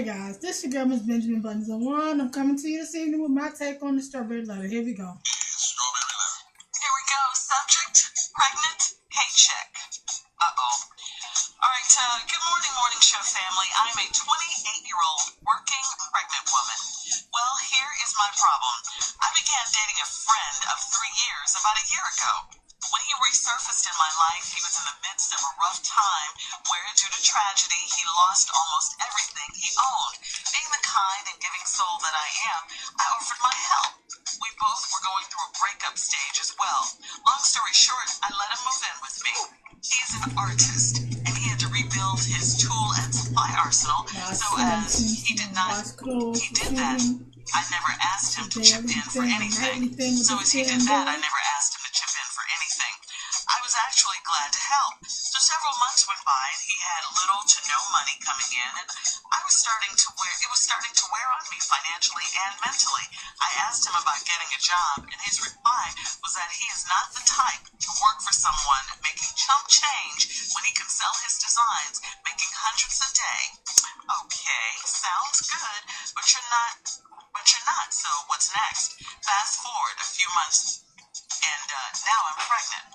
Hey guys, this your girl Miss Benjamin Buttons on one. I'm coming to you this evening with my take on the strawberry letter. Here we go. Strawberry letter. Here we go. Subject: pregnant, paycheck. Uh-oh. Alright, good morning show family. I'm a 28-year-old working pregnant woman. Well, here is my problem. I began dating a friend of 3 years about a year ago. When he resurfaced in my life, he was in the midst of a rough time where, due to tragedy, he lost almost everything he owned. Being the kind and giving soul that I am, I offered my help. We both were going through a breakup stage as well. Long story short, I let him move in with me. He is an artist, and he had to rebuild his tool and supply arsenal, so as he did that, I never asked him to chip in for anything. So as he did that, I never asked him to chip in for anything. I was actually glad to help. So several months went by, and he had little to no money coming in, and it was starting to wear on me financially and mentally. I asked him about getting a job, and his reply was that he is not the type to work for someone making chump change when he can sell his designs, making hundreds a day. Okay, sounds good, but you're not, so what's next? Fast forward a few months, and now I'm pregnant.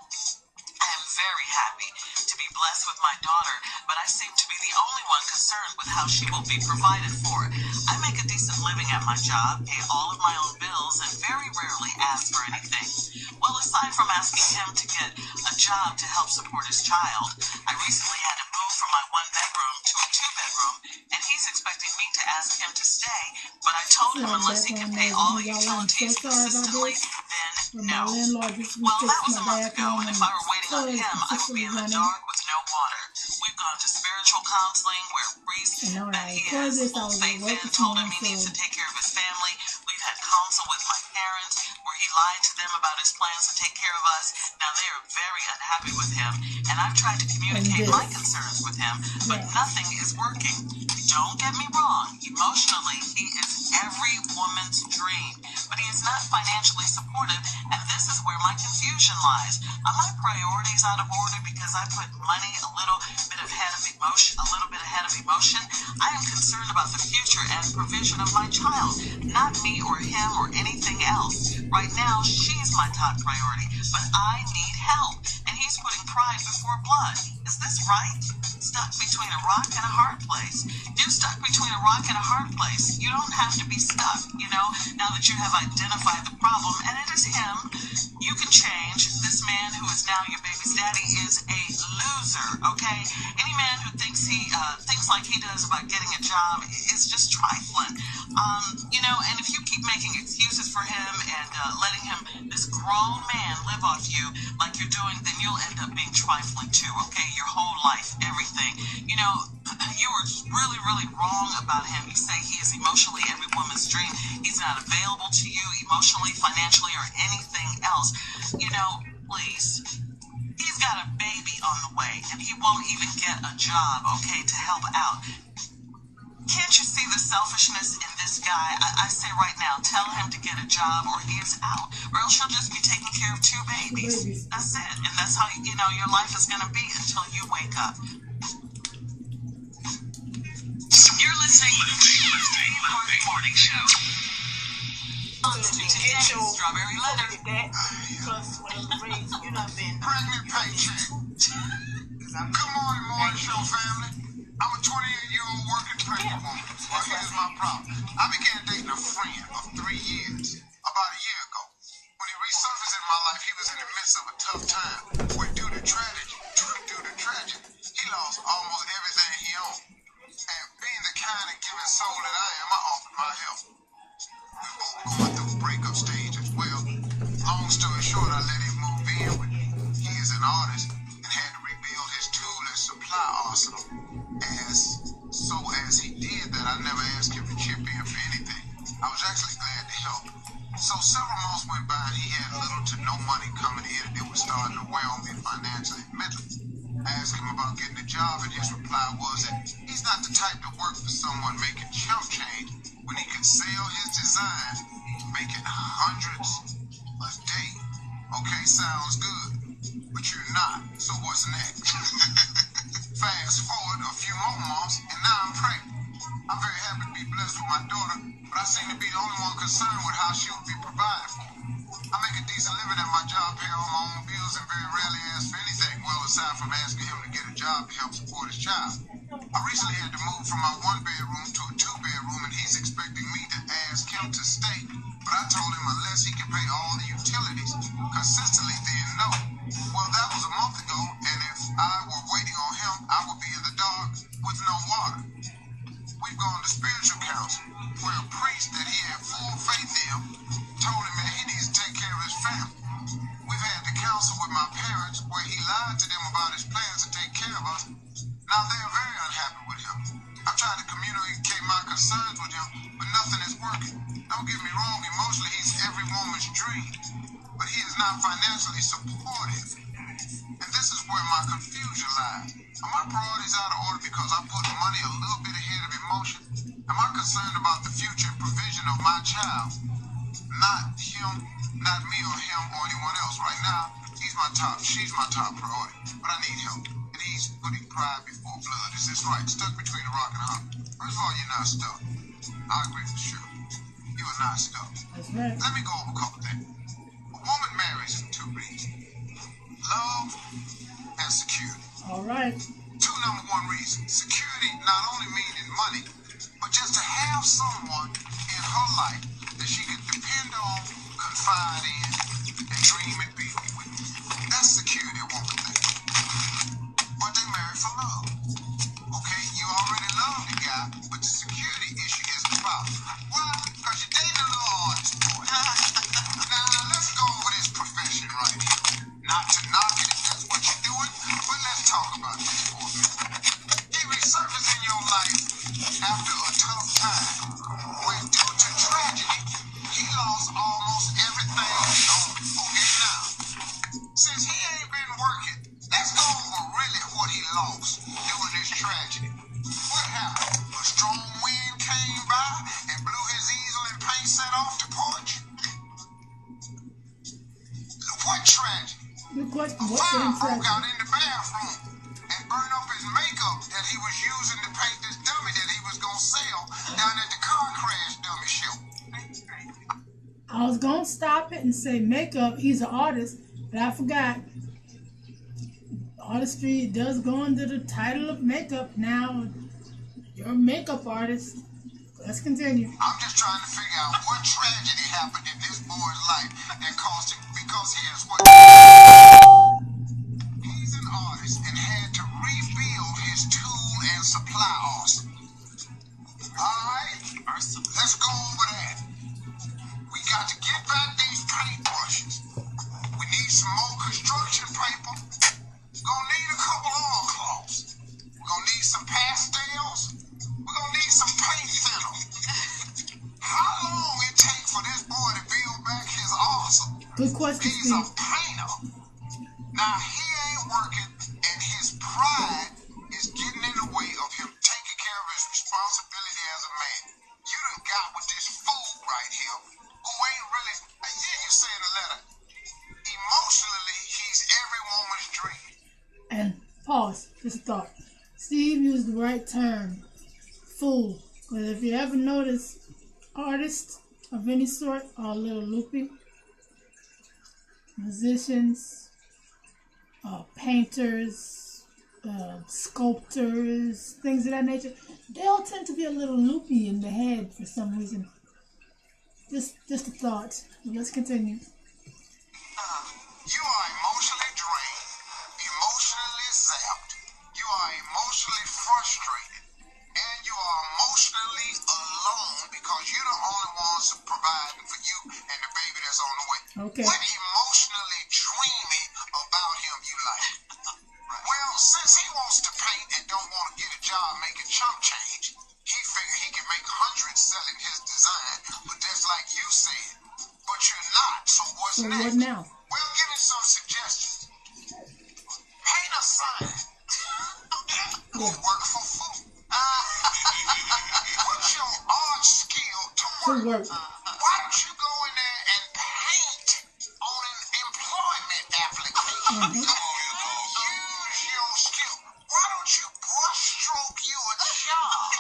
I am very happy to be blessed with my daughter, but I seem to be the only one concerned with how she will be provided for. I make a decent living at my job, pay all of my own bills, and very rarely ask for anything. Well, aside from asking him to get a job to help support his child, I recently had to move from my 1-bedroom to a 2-bedroom, and he's expecting me to ask him to stay, but I told him unless he can pay all the utilities consistently, then no. Well, that was a month ago, and if I were waiting on him, I would be in the dark with no water. We've gone to spiritual counseling where priests that he has full faith in told him he needs to take care of his family. We've had counsel with my parents where he lied to them about his plans to take care of us. Now they are very unhappy with him, and I've tried to communicate my concerns with him, but nothing is working. Don't get me wrong, emotionally he is every woman's dream, but he is not financially supportive, and this is where my confusion lies. Are my priorities out of order because I put money a little bit ahead of emotion? I am concerned about the future and provision of my child, not me or him or anything else. Right now, she's my top priority, but I need help, and he's putting pride before blood. Is this right? Stuck between a rock and a hard place. You're stuck between a rock and a hard place. You don't have to be stuck, now that you have identified the problem, and it is him. You can change. This man who is now your baby's daddy is a loser, okay? Any man who thinks like he does about getting a job is just trifling. And if you keep making excuses for him and letting him, this grown man, live off you like you're doing, then you'll end up being trifling too, okay? Your whole life, everything. You were really, really wrong about him. You say he is emotionally every woman's dream. He's not available to you emotionally, financially, or anything else. Please. He's got a baby on the way, and he won't even get a job, okay, to help out. Can't you see the selfishness in this guy? I say right now, tell him to get a job or he is out, or else you'll just be taking care of 2 babies. That's it, and that's how, your life is going to be until you wake up. You're listening to the Steve Harvey Morning Show. Today's Strawberry Letter. Plus whatever raise you done been. Pregnant paycheck. Good morning, show family. I'm a 28-year-old working pregnant woman. Well, here's my problem. I began dating a friend of 3 years about a year ago. When he resurfaced in my life, he was in the midst of a tough time where due to tragedy, he lost almost everything he owned. And being the kind and giving soul that I am, I offered my help. We both going through a breakup stage as well. Long story short, I let him move in with me. He is an artist and had to rebuild his tool and supply arsenal. As he did that, I never asked him to chip in for anything. I was actually glad to help. So several months went by and he had little to no money coming in, and it was starting to wear on me financially and mentally. I asked him about getting a job, and his reply was that he's not the type to work for someone making chump change when he can sell his designs, making hundreds a day. Okay, sounds good, but you're not, so what's next? Fast forward a few more months, and now I'm pregnant. I'm very happy to be blessed with my daughter, but I seem to be the only one concerned with how she will be provided for. I make a decent living at my job, pay all my own bills, and very rarely ask for anything, well, aside from asking him to get a job to help support his child. I recently had to move from my one-bedroom to a two-bedroom, and he's expecting me to ask him to stay. But I told him unless he can pay all the utilities consistently, then no. Well, that was a month ago, and if I were waiting on him, I would be in the dark with no water. We've gone to spiritual counsel, where a priest that he had full faith in told him that he needs to take care of his family. We've had the counsel with my parents, where he lied to them about his plans to take care of us. Now they are very unhappy with him. I've tried to communicate my concerns with him, but nothing is working. Don't get me wrong, emotionally he's every woman's dream, but he is not financially supportive. And this is where my confusion lies. Are my priorities out of order because I put money a little bit ahead of emotion? Am I concerned about the future and provision of my child? Not him, not me or him or anyone else. Right now, she's my top priority, but I need help. And he's putting pride before blood. Is this right? Stuck between a rock and a hard. First of all, you're not stuck. I agree for sure. You are not stuck. That's right. Let me go over a couple things. A woman marries for two reasons: love and security. All right. Two number one reasons. Security not only meaning money, but just to have someone in her life that she can depend on, confide in, and dream and build with. That's security, a woman thinks. But they marry for love. Okay, you already love the guy, but the security issue is the problem. Why? Because you're dating a little artist boy. Now, let's go over this profession right here. Not to knock it if that's what you're doing, but let's talk about this for a minute. He resurfaces in your life after a tough time, when due to tragedy, he lost almost everything he owned. Okay, now, since he ain't been working, let's go over really what he lost during this tragedy. What happened? A strong wind came by and blew his easel and paint set off the porch? What tragedy? Good question. A What's the fire broke insight? out in the bathroom and burned up his makeup that he was using to paint this dummy that he was going to sell down at the car crash dummy show. I was going to stop it and say makeup. He's an artist, but I forgot. Artistry does go under the title of makeup. Now, you're a makeup artist. Let's continue. I'm just trying to figure out what tragedy happened in this boy's life that caused him, because here's what... He's an artist and had to rebuild his tool and supply arsenal. Alright, let's go over that. We got to get back these paintbrushes. We need some more construction paper. We're gonna need a couple oilcloths. We're gonna need some pastels. We're gonna need some paint thinner. How long it take for this boy to build back his arsenal? Good question, He's a Steve. painter. Now he ain't working, and his pride is getting in the way of him taking care of his responsibility as a man. You done got with this fool right here, who ain't really, yeah, you say in the letter, emotionally, he's every woman's dream. And pause. Just a thought. Steve used the right term. Fool. Because if you ever notice, artists of any sort are a little loopy. Musicians, painters, sculptors, things of that nature. They all tend to be a little loopy in the head for some reason. Just a thought. Let's continue. You are emotionally drained, emotionally zapped. You are emotionally frustrated, and you are emotionally alone because you're the only ones providing for you and the baby that's on the way. Okay. What emotionally dreamy about him you like? Well, since he wants to paint and don't want to get a job making chump change, he figured he can make hundreds selling his design, but that's like you said. But you're not, so what's So next? what now? Well, give me some suggestions. Paint a sign. Go work for food. Put your art skill to work. Why don't you go in there and paint on an employment application? Use your skill. Why don't you brush stroke you a job?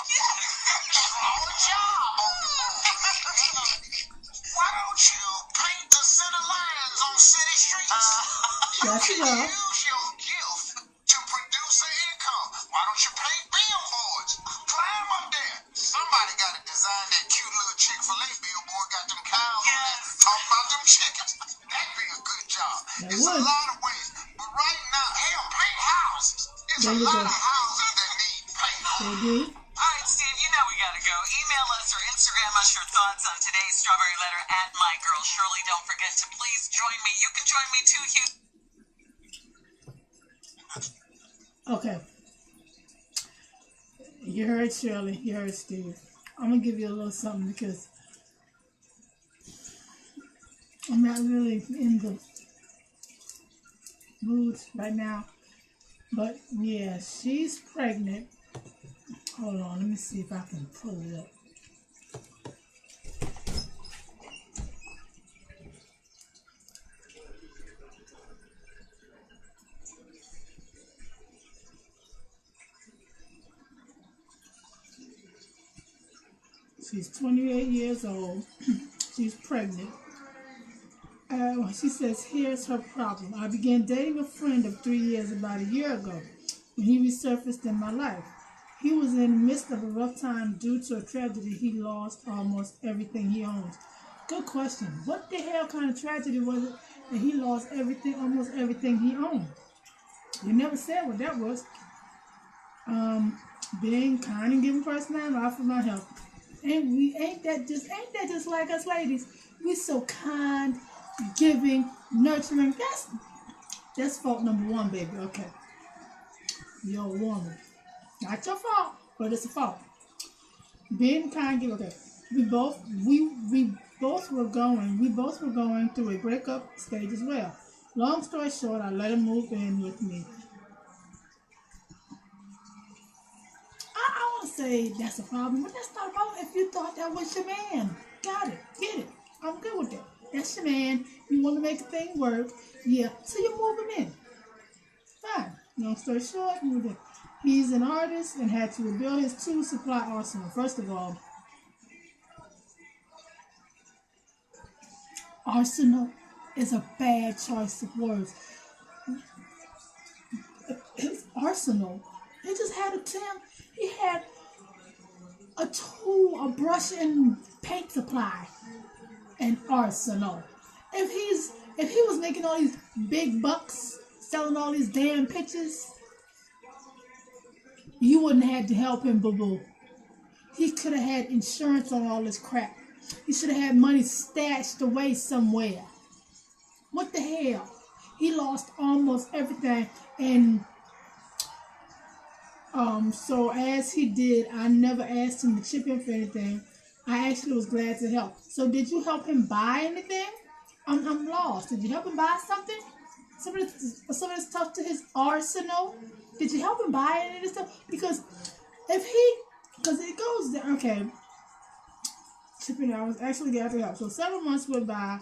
That's can enough. use your gift to produce an income. Why don't you pay billboards? Climb up there. Somebody got to design that cute little Chick-fil-A billboard. Got them cows on there. Talk about them chickens. That'd be a good job. That There's would. a lot of ways. But right now, hell, paint houses. There's There a you lot go. of houses that need paint. They do. All right, Steve, you know we gotta go. Email us or Instagram us your thoughts on today's Strawberry Letter at My Girl Shirley. Don't forget to please join me. You can join me too, Hugh. Okay. You heard Shirley. You heard Steve. I'm going to give you a little something because I'm not really in the mood right now. But, yeah, she's pregnant. Hold on. Let me see if I can pull it up. She's 28 years old. She's pregnant. She says, here's her problem. I began dating a friend of 3 years about a year ago when he resurfaced in my life. He was in the midst of a rough time due to a tragedy. He lost almost everything he owns. Good question. What the hell kind of tragedy was it that he lost everything, almost everything he owned? You never said what that was. Being kind and giving first time, offer my help. And we ain't that just like us ladies? We so kind, giving, nurturing. That's fault number one, baby. Okay, you're a woman. Not your fault, but it's a fault. Being kind, giving. Okay, we both were going through a breakup stage as well. Long story short, I let him move in with me. I want to say that's a problem, but that's not a problem if you thought that was your man. Got it. Get it. I'm good with that. That's your man. You want to make the thing work. Yeah. So you move him in. Fine. Long story short, he's an artist and had to rebuild his tool supply arsenal. First of all, arsenal is a bad choice of words. His arsenal, he just had he had a tool, a brush and paint supply, an arsenal. If he was making all these big bucks, selling all these damn pictures, you wouldn't have had to help him, boo-boo. He could have had insurance on all this crap. He should have had money stashed away somewhere. What the hell? He lost almost everything, and so as he did, I never asked him to chip in for anything. I actually was glad to help. So did you help him buy anything? I'm lost. Did you help him buy something? Some of this stuff to his arsenal? Did you help him buy any of this stuff? Because it goes there. Okay. Chipping, I was actually glad to help. So 7 months went by,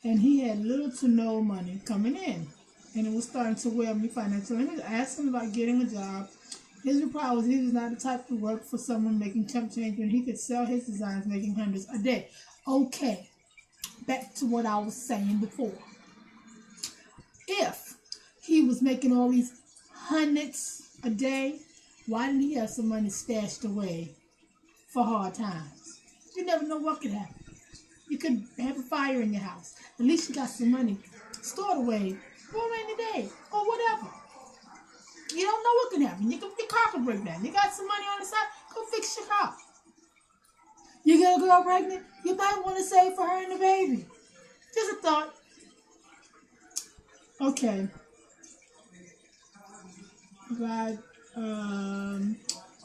and he had little to no money coming in. And it was starting to wear me financially. I asked him about getting a job. His reply was he was not the type to work for someone making chump change when he could sell his designs making hundreds a day. Okay, back to what I was saying before. If he was making all these hundreds a day, why didn't he have some money stashed away for hard times? You never know what could happen. You could have a fire in your house. At least you got some money stored away for a rainy day or whatever. You don't know what can happen. Your car could break down. You got some money on the side, go fix your car. You get a girl pregnant, you might want to save for her and the baby. Just a thought. Okay. God,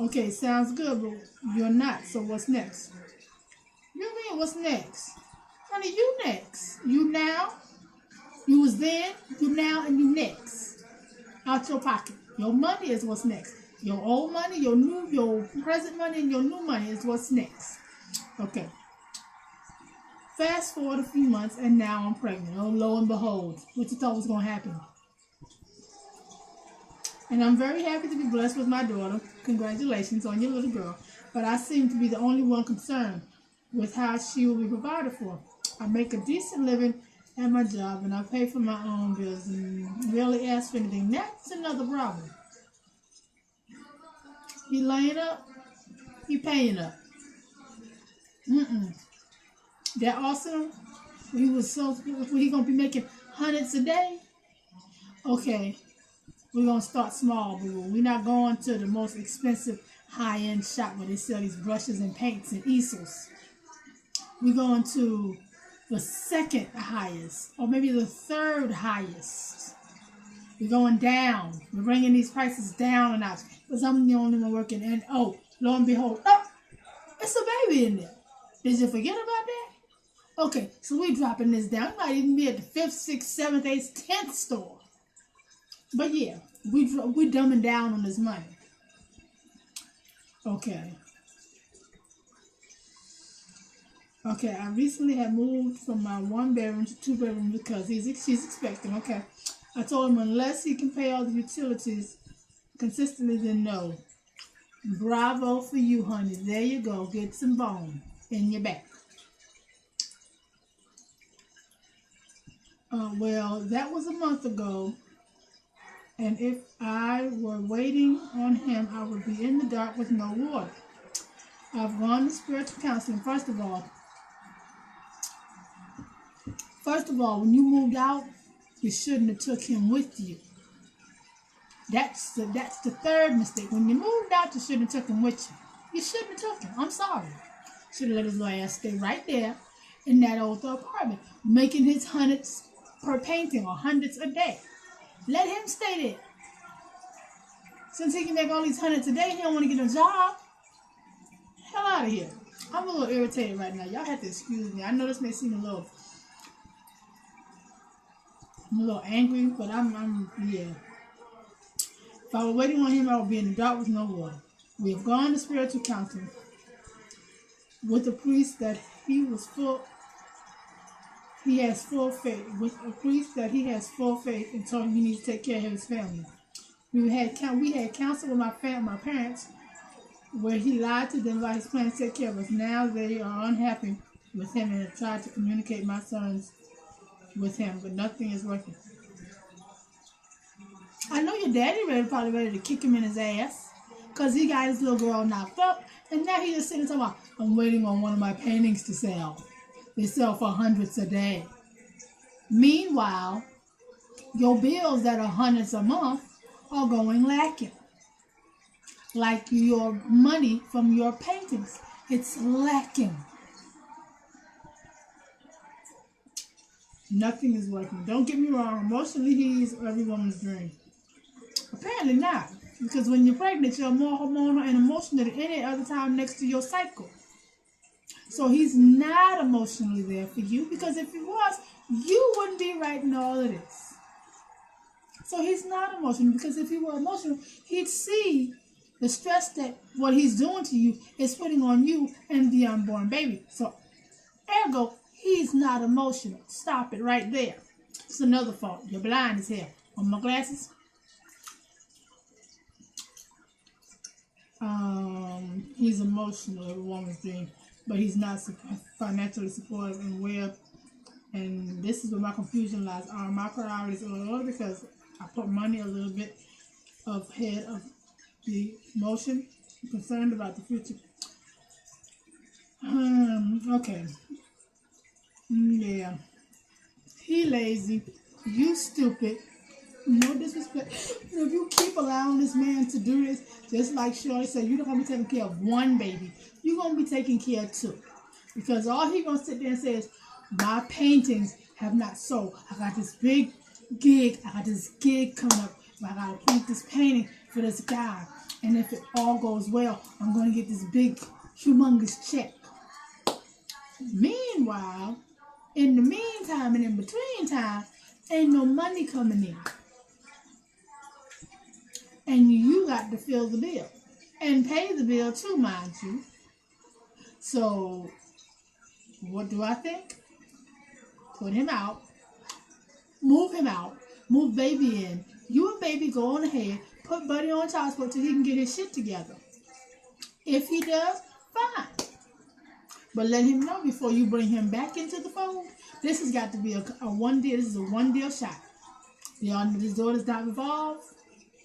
okay, sounds good, but you're not. So what's next? You mean what's next? Honey, you next. You now. You was then, you now, and you next. Out your pocket. Your money is what's next. Your old money, your present money, and your new money is what's next. Okay. Fast forward a few months, and now I'm pregnant. Oh, lo and behold, what you thought was going to happen? And I'm very happy to be blessed with my daughter. Congratulations on your little girl. But I seem to be the only one concerned with how she will be provided for. I make a decent living at my job and I pay for my own bills and rarely ask for anything. That's another problem. He laying up, he paying up. That awesome. He gonna be making hundreds a day. Okay, we're gonna start small, boo. We're not going to the most expensive high-end shop where they sell these brushes and paints and easels. We're going to the second highest, or maybe the third highest. We're going down. We're bringing these prices down and out because I'm the only one working. And oh, lo and behold, it's a baby in there. Did you forget about that? Okay, so we're dropping this down. We might even be at the 5th, 6th, 7th, 8th, 10th store. But yeah, we're dumbing down on this money. Okay. Okay, I recently had moved from my 1-bedroom to 2-bedroom because she's expecting. Okay. I told him unless he can pay all the utilities consistently, then no. Bravo for you, honey. There you go. Get some bone in your back. Well, that was a month ago. And if I were waiting on him, I would be in the dark with no water. I've gone to spiritual counseling. First of all, when you moved out, you shouldn't have took him with you. That's the third mistake. When you moved out, you shouldn't have took him with you. You shouldn't have took him. I'm sorry. Should have let his little ass stay right there in that old apartment, making his hundreds per painting or hundreds a day. Let him stay there. Since he can make all these hundreds a day, he don't want to get a job. Hell out of here. I'm a little irritated right now. Y'all have to excuse me. I know this may seem I'm a little angry, but yeah. If I were waiting on him, I would be in the dark with no water. We have gone to spiritual counseling with a priest that he has full faith. With a priest that he has full faith and told him he needs to take care of his family. We had counsel with my parents where he lied to them about his plan to take care of us. Now they are unhappy with him and have tried to communicate my sons with him, but nothing is working. I know your daddy probably ready to kick him in his ass because he got his little girl knocked up and now he just sitting there talking about, I'm waiting on one of my paintings to sell. They sell for hundreds a day. Meanwhile, your bills that are hundreds a month are going lacking. Like your money from your paintings. It's lacking. Nothing is working. Don't get me wrong. Emotionally, he's every woman's dream. Apparently not. Because when you're pregnant, you're more hormonal and emotional than any other time next to your cycle. So he's not emotionally there for you. Because if he was, you wouldn't be writing all of this. So he's not emotional. Because if he were emotional, he'd see the stress that what he's doing to you is putting on you and the unborn baby. So, ergo, he's not emotional. Stop it right there. It's another fault. You're blind as hell. On my glasses. He's emotional, a woman's dream, but he's not financially supportive and well. And this is where my confusion lies. Are my priorities in order because I put money a little bit ahead of the emotion? I'm concerned about the future. Okay. Yeah. He lazy. You stupid. No disrespect. If you keep allowing this man to do this, just like Shorty said, you're not going to be taking care of one baby. You're going to be taking care of two. Because all he going to sit there and say is, my paintings have not sold. I got this big gig. I got this gig coming up. I got to paint this painting for this guy. And if it all goes well, I'm going to get this big, humongous check. Meanwhile, in the meantime and in between time, ain't no money coming in. And you got to fill the bill. And pay the bill too, mind you. So, what do I think? Put him out. Move him out. Move baby in. You and baby go on ahead. Put Buddy on child support till he can get his shit together. If he does, fine. But let him know before you bring him back into the fold. This has got to be a one deal. This is a one deal shot. This door does not revolve.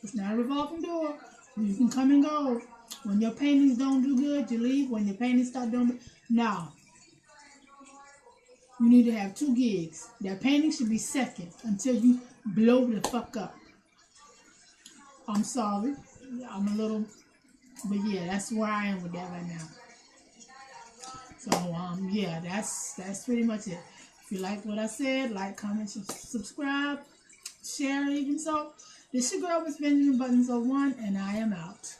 It's not a revolving door. You can come and go. When your paintings don't do good, you leave. When your paintings start doing good, now you need to have 2 gigs. That painting should be second until you blow the fuck up. I'm sorry. I'm a little, but yeah, that's where I am with that right now. So yeah, that's pretty much it. If you like what I said, like, comment, subscribe, share, even so. This your girl, Miss Benjamin Buttons 01, and I am out.